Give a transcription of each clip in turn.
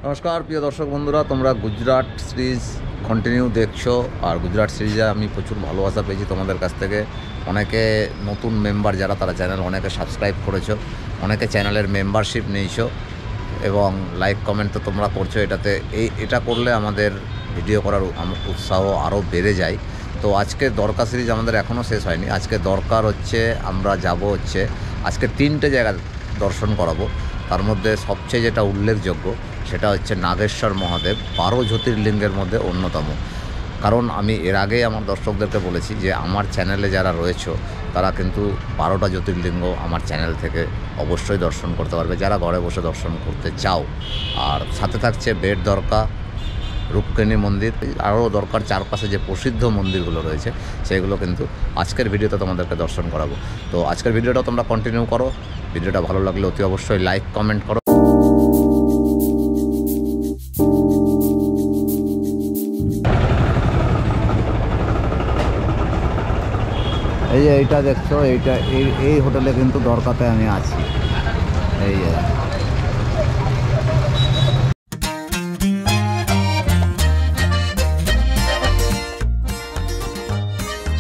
নমস্কার প্রিয় দর্শক বন্ধুরা, তোমরা গুজরাট সিরিজ কন্টিনিউ দেখছো। আর গুজরাট সিরিজে আমি প্রচুর ভালোবাসা পেয়েছি তোমাদের কাছ থেকে। অনেকে নতুন মেম্বার যারা, তারা চ্যানেল অনেকে সাবস্ক্রাইব করেছো, অনেকে চ্যানেলের মেম্বারশিপ নিয়েছো এবং লাইক কমেন্ট তো তোমরা করছো। এটা করলে আমাদের ভিডিও করার উৎসাহ আরও বেড়ে যায়। তো আজকে দরকা সিরিজ আমাদের এখনও শেষ হয়নি। আজকে দরকার হচ্ছে আমরা যাব আজকে 3টে জায়গা দর্শন করাবো। তার মধ্যে সবচেয়ে যেটা উল্লেখযোগ্য সেটা হচ্ছে নাগেশ্বর মহাদেব, 12 জ্যোতির্লিঙ্গের মধ্যে অন্যতম। কারণ আমি এর আগেই আমার দর্শকদেরকে বলেছি যে আমার চ্যানেলে যারা রয়েছে তারা কিন্তু 12টা জ্যোতির্লিঙ্গ আমার চ্যানেল থেকে অবশ্যই দর্শন করতে পারবে, যারা ঘরে বসে দর্শন করতে চাও। আর সাথে থাকছে বেট দরকা, রূপকেনী মন্দির, আরও দরকার চারপাশে যে প্রসিদ্ধ মন্দিরগুলো রয়েছে সেগুলো কিন্তু আজকের ভিডিওতে তোমাদেরকে দর্শন করাবো। তো আজকের ভিডিওটা তোমরা কন্টিনিউ করো। ভিডিওটা ভালো লাগলে অতি অবশ্যই লাইক কমেন্ট করো। এই যে এইটা দেখছো, এই হোটেলে কিন্তু দরকাতে আমি আছি। এই যে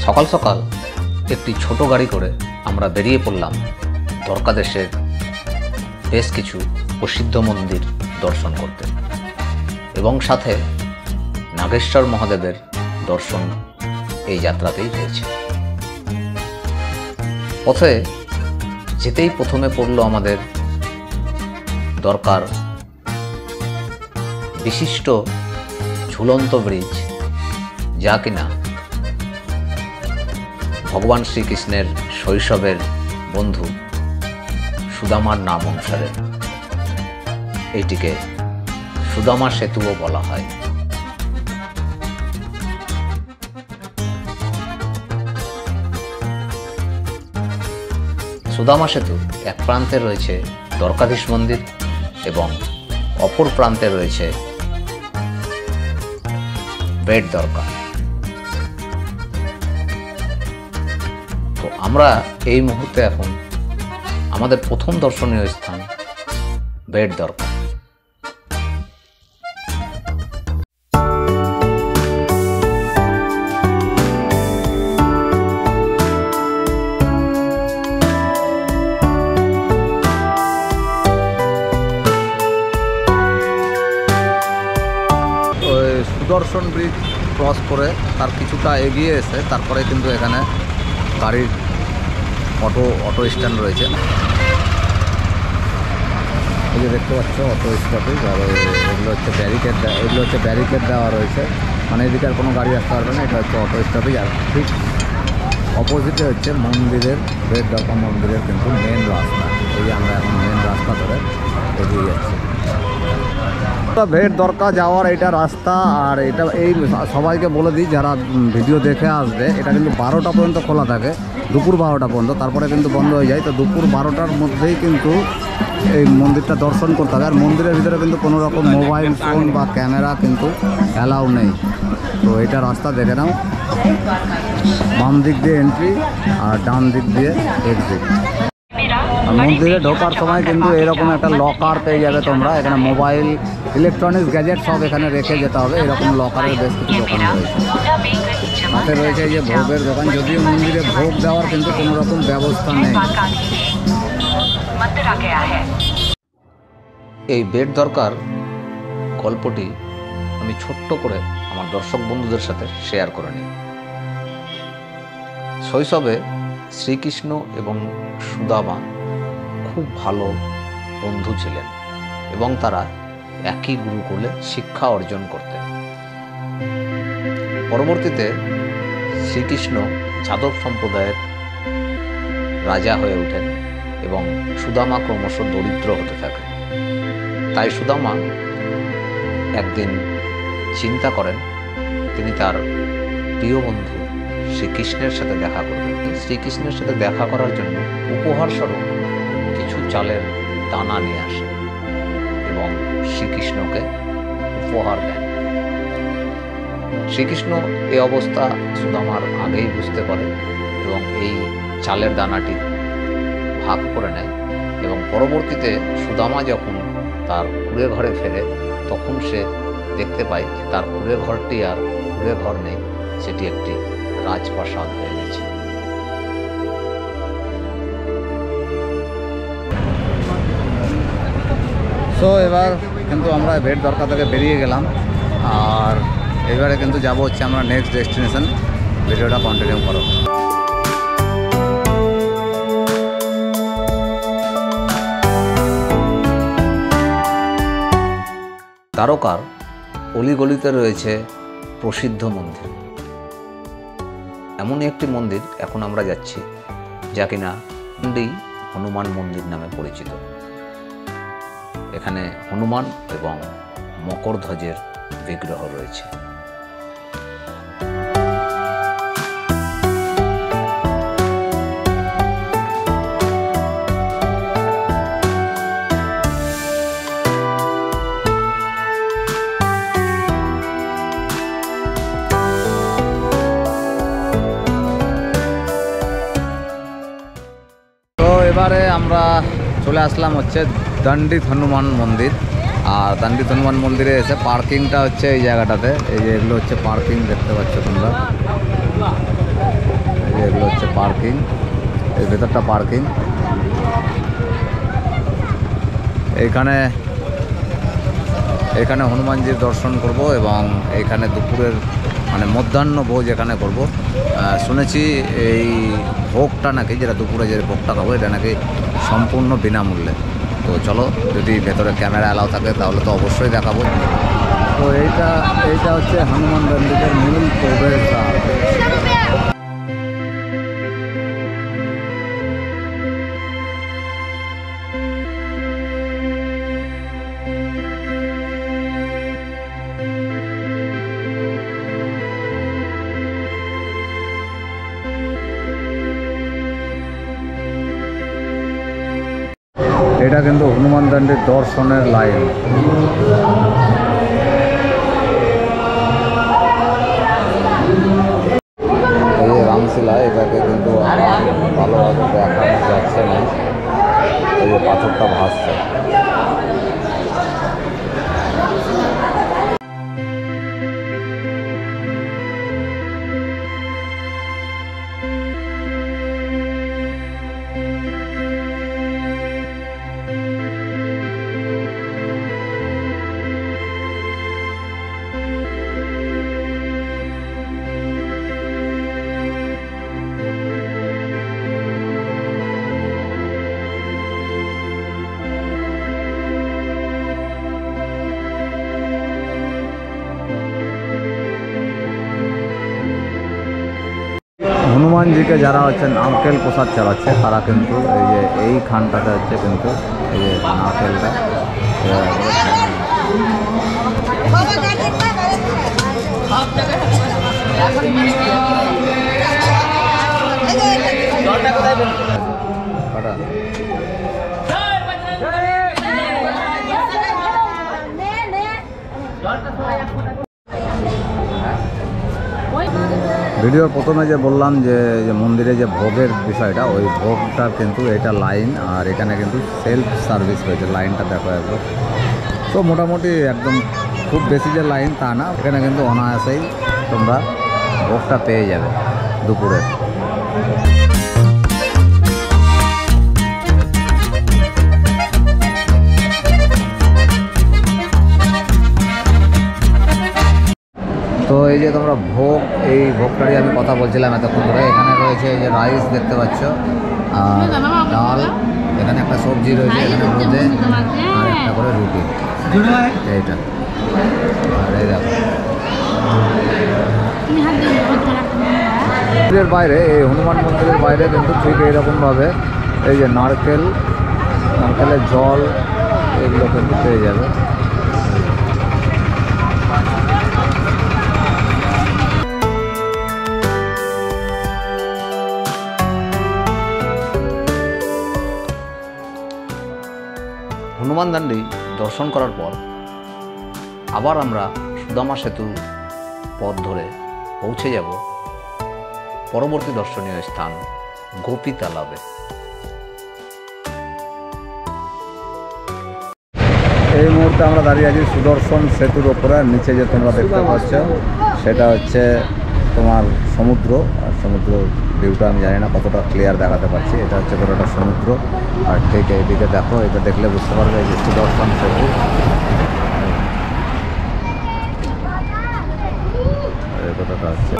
সকাল সকাল একটি ছোট গাড়ি করে আমরা বেরিয়ে পড়লাম দ্বারকাদেশের বেশ কিছু প্রসিদ্ধ মন্দির দর্শন করতে এবং সাথে নাগেশ্বর মহাদেবের দর্শন এই যাত্রাতেই হয়েছে। পথে যেতেই প্রথমে পড়ল আমাদের দরকার বিশিষ্ট ঝুলন্ত ব্রিজ, যা কিনা ভগবান শ্রীকৃষ্ণের শৈশবের বন্ধু সুদামার নাম অনুসারে এইটিকে সুদামা সেতুও বলা হয়। সুদামা সেতু এক প্রান্তে রয়েছে দ্বারকাধীশ মন্দির এবং অপর প্রান্তে রয়েছে বেট দরকা। তো আমরা এই মুহূর্তে এখন আমাদের প্রথম দর্শনীয় স্থান বেট দরকা। সুদর্শন ব্রিজ ক্রস করে তার কিছুটা এগিয়ে এসে তারপরে কিন্তু এখানে গাড়ির অটো স্ট্যান্ড রয়েছে। এই যে দেখতে পাচ্ছ অটো স্টপেজ, আর এগুলো হচ্ছে ব্যারিকেড দেওয়া রয়েছে, মানে এদিকে আর কোনো গাড়ি আসতে পারবে না। এটা হচ্ছে অটো স্টপেজ। আর ঠিক অপোজিটে হচ্ছে মন্দিরের, বেট দরকা মন্দিরের কিন্তু মেন রাস্তা। এই যে আমরা এখন মেন রাস্তা ধরে এগিয়ে যাচ্ছি। বেট দরকা যাওয়ার এটা রাস্তা। আর এটা এই সবাইকে বলে দিই যারা ভিডিও দেখে আসবে, এটা কিন্তু 12টা পর্যন্ত খোলা থাকে, দুপুর 12টা পর্যন্ত, তারপরে কিন্তু বন্ধ হয়ে যায়। তো দুপুর 12টার মধ্যেই কিন্তু এই মন্দিরটা দর্শন করতে হবে। আর মন্দিরের ভিতরে কিন্তু কোনো রকম মোবাইল ফোন বা ক্যামেরা কিন্তু অ্যালাউ নেই। তো এটা রাস্তা দেখে নাও, বাম দিক দিয়ে এন্ট্রি আর ডান দিক দিয়ে এক্সিট। আর মন্দিরে ঢোকার সময় কিন্তু এরকম একটা লকার পেয়ে যাবে তোমরা। এখানে মোবাইল, ইলেকট্রনিক্স গ্যাজেট সব এখানে রেখে যেতে হবে। এরকম লকারের বেশ কিছু দোকান রয়েছে। সাথে রয়েছে এই যে ভোগের দোকান, যদিও মন্দিরে ভোগ দেওয়ার কিন্তু কোনো রকম ব্যবস্থা নেই। এই বেট দরকার গল্পটি আমি ছোট্ট করে আমার দর্শক বন্ধুদের সাথে শেয়ার করে নিই। শৈশবে শ্রীকৃষ্ণ এবং সুদামা খুব ভালো বন্ধু ছিলেন এবং তারা একই গুরুকুলে শিক্ষা অর্জন করতেন। পরবর্তীতে শ্রীকৃষ্ণ যাদব সম্প্রদায়ের রাজা হয়ে ওঠেন এবং সুদামা ক্রমশ দরিদ্র হতে থাকে। তাই সুদামা একদিন চিন্তা করেন তিনি তার প্রিয় বন্ধু শ্রীকৃষ্ণের সাথে দেখা করবেন। শ্রীকৃষ্ণের সাথে দেখা করার জন্য উপহার স্বরূপ কিছু চালের দানা নিয়ে আসেন এবং শ্রীকৃষ্ণকে উপহার দেন। শ্রীকৃষ্ণ এই অবস্থা সুদামার আগেই বুঝতে পারে এবং এই চালের দানাটি ভাগ করে নেয় এবং পরবর্তীতে সুদামা যখন তার কুঁড়ে ঘরে ফেরে তখন সে দেখতে পায় যে তার কুঁড়ে ঘরটি আর কুঁড়ে ঘর নেই, সেটি একটি রাজপ্রাসাদ হয়ে গেছে। তো এবার কিন্তু আমরা ভেট দ্বারকা থেকে বেরিয়ে গেলাম, আর এবারে কিন্তু যাব হচ্ছে আমরা নেক্সট ডেস্টিনেশন। ভিডিওটা কন্টিনিউ করো। দ্বারকার অলিগলিতে রয়েছে প্রসিদ্ধ মন্দির। এমনই একটি মন্দির এখন আমরা যাচ্ছি, যা কিনা দান্ডি হনুমান মন্দির নামে পরিচিত। এখানে হনুমান এবং মকরধ্বজের বিগ্রহ রয়েছে। এবারে আমরা চলে আসলাম হচ্ছে দান্ডি হনুমান মন্দির। আর দান্ডি হনুমান মন্দিরে এসে পার্কিংটা হচ্ছে এই জায়গাটাতে। এই যে এগুলো হচ্ছে পার্কিং, দেখতে পাচ্ছ তোমরা। এই যে এগুলো হচ্ছে পার্কিং, এই ভেতরটা পার্কিং। এখানে হনুমানজির দর্শন করব এবং এখানে দুপুরের মানে মধ্যাহ্ন ভোজ এখানে করব। শুনেছি এই ভোগটা নাকি, যেটা দুপুরে যে ভোগটা খাবো, এটা নাকি সম্পূর্ণ বিনামূল্যে। তো চলো, যদি ভেতরে ক্যামেরা অ্যালাউ থাকে তাহলে তো অবশ্যই দেখাবো। তো এইটা হচ্ছে হনুমান মন্দিরের মূল প্রবেশদ্বার। এটা কিন্তু হনুমান দান্ডির দর্শনের লাইন। এই যে রামশিলা, এটাকে কিন্তু ভালোভাবে দেখানো যাচ্ছে না। এই যে পাথরটা ভাসছে। হনুমানজিকে যারা হচ্ছে নারকেল প্রসাদ চালাচ্ছে, তারা কিন্তু এই যে এই খানটাতে হচ্ছে কিন্তু এই যে নারকেলটা ভিডিওর প্রথমে যে বললাম যে মন্দিরে যে ভোগের বিষয়টা, ওই ভোগটার কিন্তু এটা লাইন, আর এখানে কিন্তু সেলফ সার্ভিস হয়েছে। লাইনটা দেখো একবার। তো মোটামুটি একদম খুব বেশি যে লাইন তা না, এখানে কিন্তু অনায়াসেই তোমরা ভোগটা পেয়ে যাবে দুপুরে। তো এই যে তোমরা ভোগ, এই ভোগটারই আমি কথা বলছিলাম এতক্ষণ ধরে। এখানে রয়েছে এই যে রাইস দেখতে পাচ্ছ, আর ডাল, এখানে একটা সবজি রয়েছে, এখানে মধ্যে আর একটা করে রুটি, এইটা। আর এই দেখো মন্দিরের বাইরে, এই হনুমান মন্দিরের বাইরে কিন্তু ঠিক এইরকমভাবে এই যে নারকেলের জল, এগুলো কিন্তু পেয়ে যাবে। হনুমান দান্ডি দর্শন করার পর আবার আমরা সুদামা সেতু পথ ধরে পৌঁছে যাব পরবর্তী দর্শনীয় স্থান গোপী তালাবে। এই মুহূর্তে আমরা দাঁড়িয়ে আছি সুদর্শন সেতুর ওপরে। নিচে যে তোমরা দেখতে পাচ্ছ সেটা হচ্ছে তোমার সমুদ্র, আর সমুদ্র ভিউটা আমি জানি না কতটা ক্লিয়ার দেখাতে পারছি। এটা হচ্ছে পুরোটা সমুদ্র, আর ঠিক এইদিকে দেখো, এটা দেখলে বুঝতে পারবে এই যে সুদর্শন সেতু। এই কথাটা হচ্ছে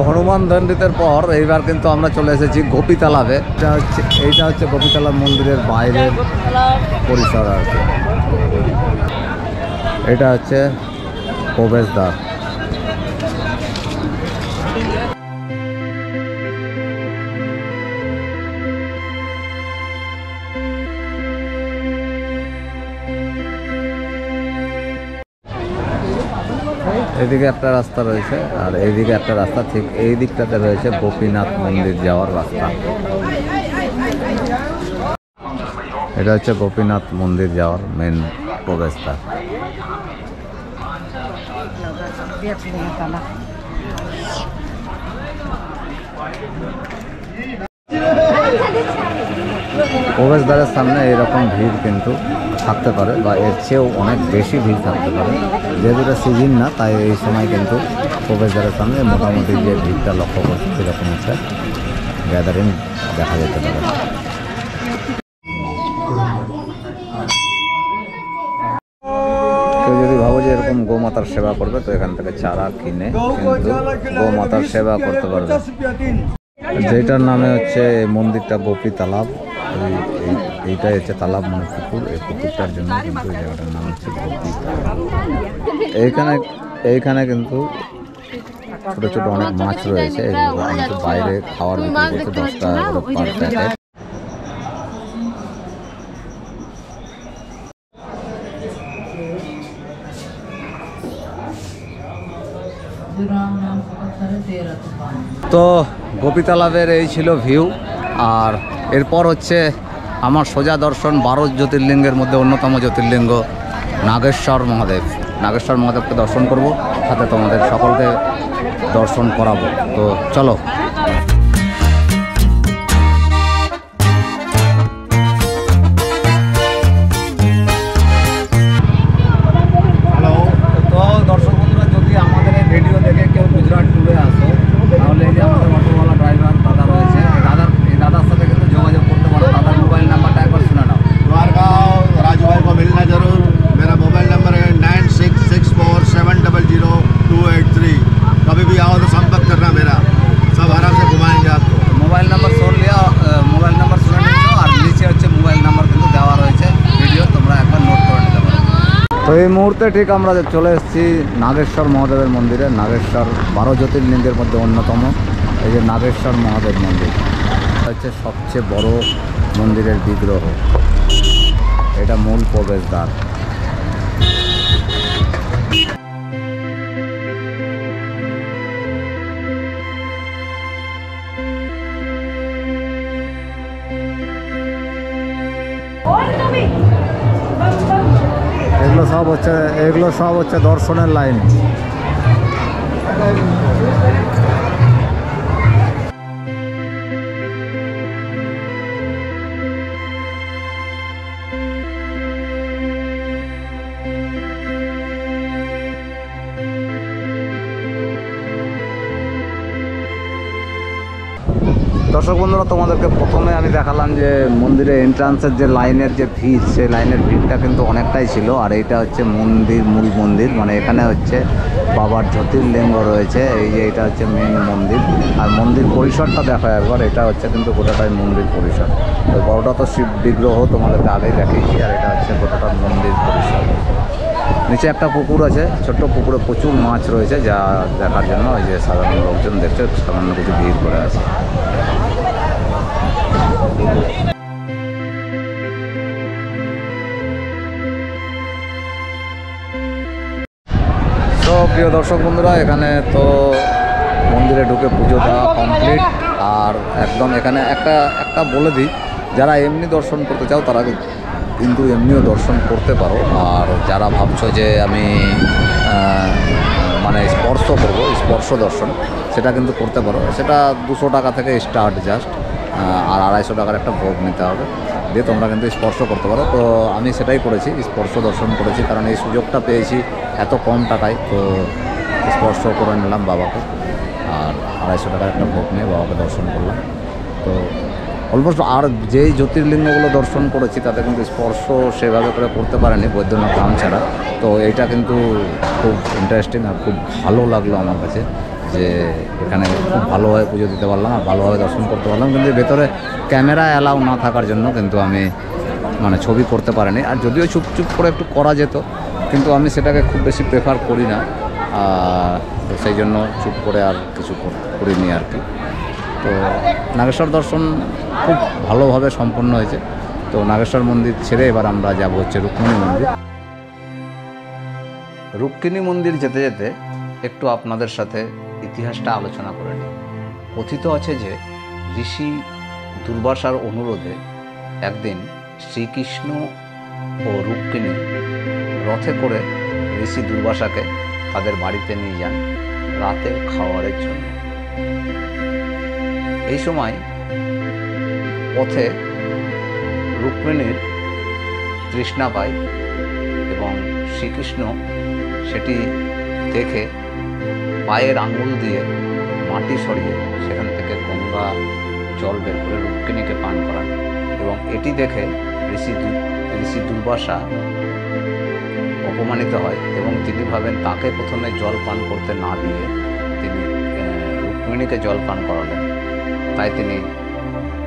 হনুমান মন্দিরের পর এইবার কিন্তু আমরা চলে এসেছি গোপী তালাবে। এইটা হচ্ছে গোপী তালাব মন্দিরের বাইরের পরিসর আর কি। এটা হচ্ছে প্রবেশদ্বার। এদিকে একটা রাস্তা রয়েছে আর এইদিকে একটা রাস্তা, ঠিক এই দিকটাতে রয়েছে গোপীনাথ মন্দির যাওয়ার রাস্তা। এটা হচ্ছে গোপীনাথ মন্দির যাওয়ার মেন প্রবেশদ্বার। প্রবেশদ্বারের সামনে এরকম ভিড় কিন্তু থাকতে পারে, বা এর চেয়েও অনেক বেশি ভিড় থাকতে পারে। যেহেতু এটা সিজন না, তাই এই সময় কিন্তু প্রবেশদ্বারের সামনে মোটামুটি যে ভিড়টা লক্ষ্য করছে সেরকম একটা গ্যাদারিং দেখা যেতে পারে। কেউ যদি ভাবো যে এরকম গোমাতার সেবা করবে, তো এখান থেকে চারা কিনে কিন্তু গোমাতার সেবা করতে পারবে। যেটার নামে হচ্ছে এই মন্দিরটা গোপী তালাব, এইটাই হচ্ছে তালাব মানে পুকুর। এই পুকুরটার জন্য কিন্তু এই জায়গাটার নাম হচ্ছে গোপী তালাব। এইখানে কিন্তু ছোটো ছোটো অনেক মাছ রয়েছে, এগুলো কিন্তু বাইরে খাওয়ার বিক্রি করছে 10 টাকা করে পার প্যাকেট। তো গোপী তালাবের এই ছিল ভিউ। আর এরপর হচ্ছে আমার সোজা দর্শন 12 জ্যোতির্লিঙ্গের মধ্যে অন্যতম জ্যোতির্লিঙ্গ নাগেশ্বর মহাদেব। নাগেশ্বর মহাদেবকে দর্শন করব, সাথে তোমাদের সকলকে দর্শন করাবো। তো চলো। তো দর্শক বন্ধুরা, যদি আমাদের এই ভিডিও দেখে কেউ গুজরাট ট্যুরে আসো, তাহলে এই যে আমাদের অটোওয়ালা ড্রাইভার দাদা রয়েছে, এই দাদার সাথে কিন্তু যোগাযোগ করতে পারো। দাদার মোবাইল নাম্বারটা একবার শুনে নাও। द्वारगांव राजू भाई को मिलना जरूर। मेरा मोबाइल नंबर है 9664728283। कभी भी आओ तो संपर्क करना मेरा, सब आराम से घुमाएंगे आपको। মোবাইল নাম্বার শুনে লিও, মোবাইল নাম্বার শুনে নিও, আর নিচে হচ্ছে মোবাইল নাম্বার কিন্তু দেওয়া রয়েছে ভিডিও, তোমরা একবার নোট করে নিতে পারো। তো এই মুহূর্তে ঠিক আমরা চলে এসেছি নাগেশ্বর মহাদেবের মন্দিরে। নাগেশ্বর 12 জ্যোতির্লিঙ্গের মধ্যে অন্যতম এই যে নাগেশ্বর মহাদেব মন্দির হচ্ছে সবচেয়ে বড় মন্দিরের বিগ্রহ। এটা মূল প্রবেশদ্বার। এগুলো সব হচ্ছে দর্শনের লাইন। দর্শক বন্ধুরা, তোমাদেরকে প্রথমে আমি দেখালাম যে মন্দিরের এন্ট্রান্সের যে লাইনের যে ভিড়, সেই লাইনের ভিড়টা কিন্তু অনেকটাই ছিল। আর এইটা হচ্ছে মন্দির, মূল মন্দির, মানে এখানে হচ্ছে বাবার জ্যোতির্লিঙ্গ রয়েছে। এই যে এটা হচ্ছে মেন মন্দির। আর মন্দির পরিসরটা দেখা একবার, এটা হচ্ছে কিন্তু গোটাটাই মন্দির পরিসর। ওই বড়টা তো শিব বিগ্রহ তোমাদেরকে আগেই দেখিয়েছি, আর এটা হচ্ছে গোটাটা মন্দির পরিসর। নিচে একটা পুকুর আছে, ছোট্ট পুকুরে প্রচুর মাছ রয়েছে, যা দেখার জন্য ওই যে সাধারণ লোকজন দেখছে, সামান্য কিছু ভিড় করে আছে। তো প্রিয় দর্শক বন্ধুরা, এখানে তো মন্দিরে ঢুকে পুজো দেওয়া কমপ্লিট। আর একদম এখানে একটা বলে দিই, যারা এমনি দর্শন করতে চাও তারা কিন্তু এমনিও দর্শন করতে পারো। আর যারা ভাবছো যে আমি মানে স্পর্শ করব, স্পর্শ দর্শন, সেটা কিন্তু করতে পারো। সেটা 200 টাকা থেকে স্টার্ট জাস্ট, আর 250 টাকার একটা ভোগ নিতে হবে, দিয়ে তোমরা কিন্তু স্পর্শ করতে পারো। তো আমি সেটাই করেছি, স্পর্শ দর্শন করেছি, কারণ এই সুযোগটা পেয়েছি এত কম টাকায়। তো স্পর্শ করে নিলাম বাবাকে, আর 250 টাকার একটা ভোগ নিয়ে বাবাকে দর্শন করলাম। তো অলমোস্ট আর যেই জ্যোতির্লিঙ্গগুলো দর্শন করেছি তাতে কিন্তু স্পর্শ সেভাবে করে করতে পারেনি বৈদ্যনাথ ধাম ছাড়া। তো এইটা কিন্তু খুব ইন্টারেস্টিং আর খুব ভালো লাগলো আমার কাছে, যে এখানে খুব ভালোভাবে পুজো দিতে পারলাম আর ভালোভাবে দর্শন করতে পারলাম। কিন্তু ভেতরে ক্যামেরা অ্যালাউ না থাকার জন্য কিন্তু আমি মানে ছবি করতে পারিনি। আর যদিও চুপ করে একটু করা যেত, কিন্তু আমি সেটাকে খুব বেশি প্রেফার করি না, তো সেই জন্য চুপ করে আর কিছু করিনি আর কি। তো নাগেশ্বর দর্শন খুব ভালোভাবে সম্পন্ন হয়েছে। তো নাগেশ্বর মন্দির ছেড়ে এবার আমরা যাব হচ্ছে রুক্মিণী মন্দির। রুক্মিণী মন্দির যেতে যেতে একটু আপনাদের সাথে ইতিহাসটা আলোচনা করে নিই। কথিত আছে যে ঋষি দুর্বাসার অনুরোধে একদিন শ্রীকৃষ্ণ ও রুক্মিণী রথে করে ঋষি দুর্বাসাকে তাদের বাড়িতে নিয়ে যান রাতের খাওয়ারের জন্য। এই সময় পথে রুক্মিণীর তৃষ্ণা পায় এবং শ্রীকৃষ্ণ সেটি দেখে পায়ের আঙুল দিয়ে মাটি সরিয়ে সেখান থেকে গঙ্গা জল বের করে রুক্মিণীকে পান করান। এবং এটি দেখে ঋষি দুর্বাসা অপমানিত হয় এবং তিনি ভাবেন তাকে প্রথমে জল পান করতে না দিয়ে তিনি রুক্মিণীকে জল পান করালেন। তাই তিনি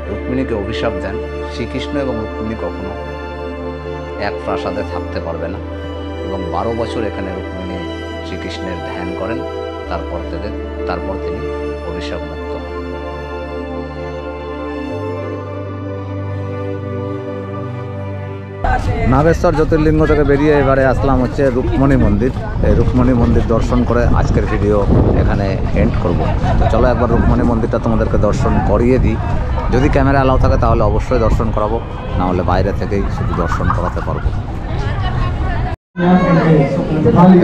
রুক্মিণীকে অভিশাপ দেন, শ্রীকৃষ্ণ এবং রুক্মিণী কখনো এক প্রাসাদে থাকতে পারবে না। এবং 12 বছর এখানে রুক্মিণী শ্রীকৃষ্ণের ধ্যান করেন। তারপর তিনি অভিশাপ মুক্ত হন। নাগেশ্বর জ্যোতির্লিঙ্গ থেকে বেরিয়ে এবারে আসলাম হচ্ছে রুক্মিণী মন্দির। এই রুক্মিণী মন্দির দর্শন করে আজকের ভিডিও এখানে এন্ড করব। তো চলো একবার রুক্মিণী মন্দিরটা তোমাদেরকে দর্শন করিয়ে দিই। যদি ক্যামেরা অ্যালাউ থাকে তাহলে অবশ্যই দর্শন করাবো, না হলে বাইরে থেকেই শুধু দর্শন করাতে পারবো।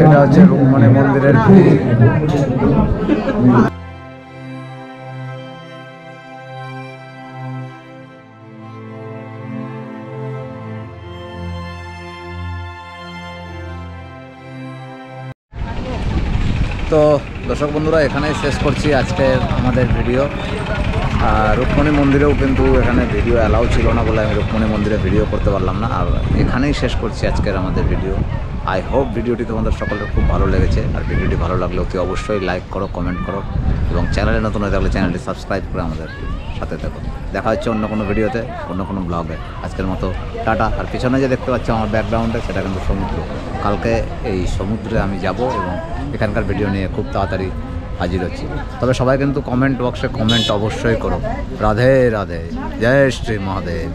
এটা হচ্ছে রুক্মিণী মন্দিরের তো দর্শক বন্ধুরা, এখানেই শেষ করছি আজকের আমাদের ভিডিও। রুক্মিণী মন্দিরেও কিন্তু এখানে ভিডিও অ্যালাউ ছিল না বলে আমি রুক্মিণী মন্দিরে ভিডিও করতে পারলাম না। আর এখানেই শেষ করছি আজকের আমাদের ভিডিও। আই হোপ ভিডিওটি তোমাদের সকলের খুব ভালো লেগেছে। আর ভিডিওটি ভালো লাগলে অতি অবশ্যই লাইক করো, কমেন্ট করো এবং চ্যানেলে নতুন হয়ে থাকলে চ্যানেলটি সাবস্ক্রাইব করে আমাদের সাথে থাকো। দেখা হচ্ছে অন্য কোনো ভিডিওতে, অন্য কোনো ব্লগে। আজকের মতো টাটা। আর পিছনে যে দেখতে পাচ্ছ আমার ব্যাকগ্রাউন্ডে, সেটা কিন্তু সমুদ্র। কালকে এই সমুদ্রে আমি যাব এবং এখানকার ভিডিও নিয়ে খুব তাড়াতাড়ি হাজির হচ্ছি। তবে সবাই কিন্তু কমেন্ট বক্সে কমেন্ট অবশ্যই করো। রাধে রাধে, জয় শ্রী মহাদেব।